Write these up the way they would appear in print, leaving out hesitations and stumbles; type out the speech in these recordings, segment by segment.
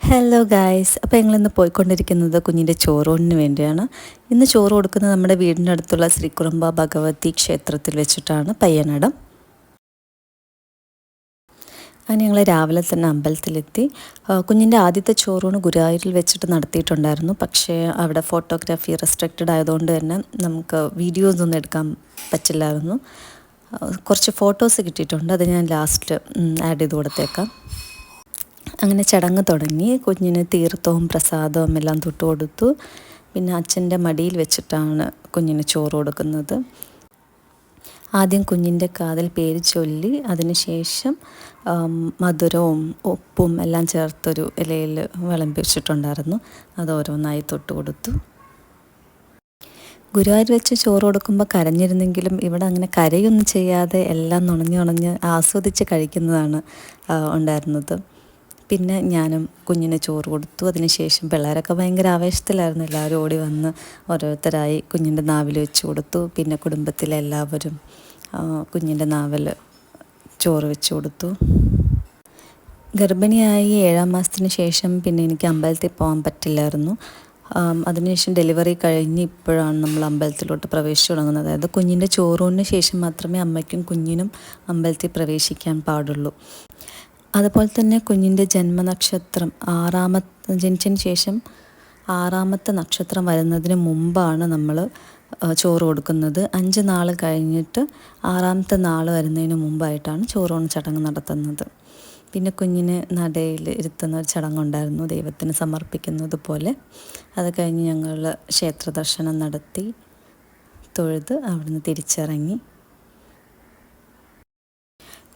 Hello guys, അപ്പോൾ ഞങ്ങളിന്ന് പോയിക്കൊണ്ടിരിക്കുന്നത് കുഞ്ഞിൻ്റെ ചോറൂണിന് വേണ്ടിയാണ്. ഇന്ന് ചോറ് കൊടുക്കുന്നത് നമ്മുടെ വീടിൻ്റെ അടുത്തുള്ള ശ്രീകുറുമ്പ ഭഗവതി ക്ഷേത്രത്തിൽ വെച്ചിട്ടാണ്, പയ്യനടം. അങ്ങനെ ഞങ്ങൾ രാവിലെ തന്നെ അമ്പലത്തിലെത്തി. കുഞ്ഞിൻ്റെ ആദ്യത്തെ ചോറൂണ് ഗുരുവായൂരിൽ വെച്ചിട്ട് നടത്തിയിട്ടുണ്ടായിരുന്നു. പക്ഷേ അവിടെ ഫോട്ടോഗ്രാഫി റെസ്ട്രിക്റ്റഡ് ആയതുകൊണ്ട് തന്നെ നമുക്ക് വീഡിയോസ് ഒന്നും എടുക്കാൻ പറ്റില്ലായിരുന്നു. കുറച്ച് ഫോട്ടോസ് കിട്ടിയിട്ടുണ്ട്, അത് ഞാൻ ലാസ്റ്റ് ആഡ് ചെയ്ത് കൊടുത്തേക്കാം. അങ്ങനെ ചടങ്ങ് തുടങ്ങി. കുഞ്ഞിന് തീർത്ഥവും പ്രസാദവും എല്ലാം തൊട്ട് കൊടുത്തു. പിന്നെ അച്ഛൻ്റെ മടിയിൽ വെച്ചിട്ടാണ് കുഞ്ഞിന് ചോറ് കൊടുക്കുന്നത്. ആദ്യം കുഞ്ഞിൻ്റെ കാതിൽ പേര് ചൊല്ലി, അതിനുശേഷം മധുരവും ഉപ്പും എല്ലാം ചേർത്തൊരു ഇലയിൽ വിളമ്പി വെച്ചിട്ടുണ്ടായിരുന്നു. അത് ഓരോന്നായി തൊട്ട് കൊടുത്തു. ഗുരുവായൂർ വെച്ച് ചോറ് കൊടുക്കുമ്പോൾ കരഞ്ഞിരുന്നെങ്കിലും ഇവിടെ അങ്ങനെ കരയൊന്നും ചെയ്യാതെ എല്ലാം നുണഞ്ഞ് ആസ്വദിച്ച് കഴിക്കുന്നതാണ് ഉണ്ടായിരുന്നത്. പിന്നെ ഞാനും കുഞ്ഞിന് ചോറ് കൊടുത്തു. അതിനുശേഷം പിള്ളേരൊക്കെ ഭയങ്കര ആവേശത്തിലായിരുന്നു. എല്ലാവരും ഓടി വന്ന് ഓരോരുത്തരായി കുഞ്ഞിൻ്റെ നാവിൽ വെച്ച് കൊടുത്തു. പിന്നെ കുടുംബത്തിലെ എല്ലാവരും കുഞ്ഞിൻ്റെ നാവിൽ ചോറ് വെച്ച് കൊടുത്തു. ഗർഭിണിയായി 7-ാം മാസത്തിന് ശേഷം പിന്നെ എനിക്ക് അമ്പലത്തിൽ പോകാൻ പറ്റില്ലായിരുന്നു. അതിനുശേഷം ഡെലിവറി കഴിഞ്ഞ് ഇപ്പോഴാണ് നമ്മൾ അമ്പലത്തിലോട്ട് പ്രവേശിച്ചു തുടങ്ങുന്നത്. അതായത് കുഞ്ഞിൻ്റെ ചോറൂണിന് ശേഷം മാത്രമേ അമ്മയ്ക്കും കുഞ്ഞിനും അമ്പലത്തിൽ പ്രവേശിക്കാൻ പാടുള്ളൂ. അതുപോലെ തന്നെ കുഞ്ഞിൻ്റെ ജന്മനക്ഷത്രം ജനിച്ചതിന് ശേഷം 6-ാമത്തെ നക്ഷത്രം വരുന്നതിന് മുമ്പാണ് നമ്മൾ ചോറ് കൊടുക്കുന്നത്. 5 നാൾ കഴിഞ്ഞിട്ട് 6-ാമത്തെ നാൾ വരുന്നതിന് മുമ്പായിട്ടാണ് ചോറൂണ് ചടങ്ങ് നടത്തുന്നത്. പിന്നെ കുഞ്ഞിനെ നടയിൽ ഇരുത്തുന്ന ഒരു ചടങ്ങുണ്ടായിരുന്നു, ദൈവത്തിന് സമർപ്പിക്കുന്നത് പോലെ. അത് കഴിഞ്ഞ് ഞങ്ങൾ ക്ഷേത്ര ദർശനം നടത്തി തൊഴുത് അവിടുന്ന് തിരിച്ചിറങ്ങി.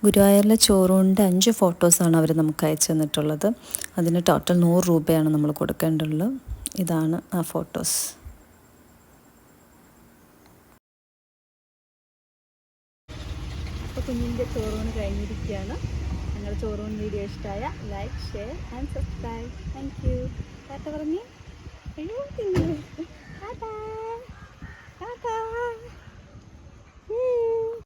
ഗുരുവായൂരിലെ ചോറൂണിൻ്റെ 5 ഫോട്ടോസാണ് അവർ നമുക്ക് അയച്ചു തന്നിട്ടുള്ളത്. അതിന് ടോട്ടൽ 100 രൂപയാണ് നമ്മൾ കൊടുക്കേണ്ടുള്ളത്. ഇതാണ് ആ ഫോട്ടോസ്. അപ്പോൾ കുഞ്ഞിൻ്റെ ചോറൂണ് കഴിഞ്ഞിരിക്കുകയാണ്. ഞങ്ങളുടെ ചോറൂൺ വീഡിയോ ഇഷ്ടമായ like, share and subscribe. Thank you. Tata പറഞ്ഞേ.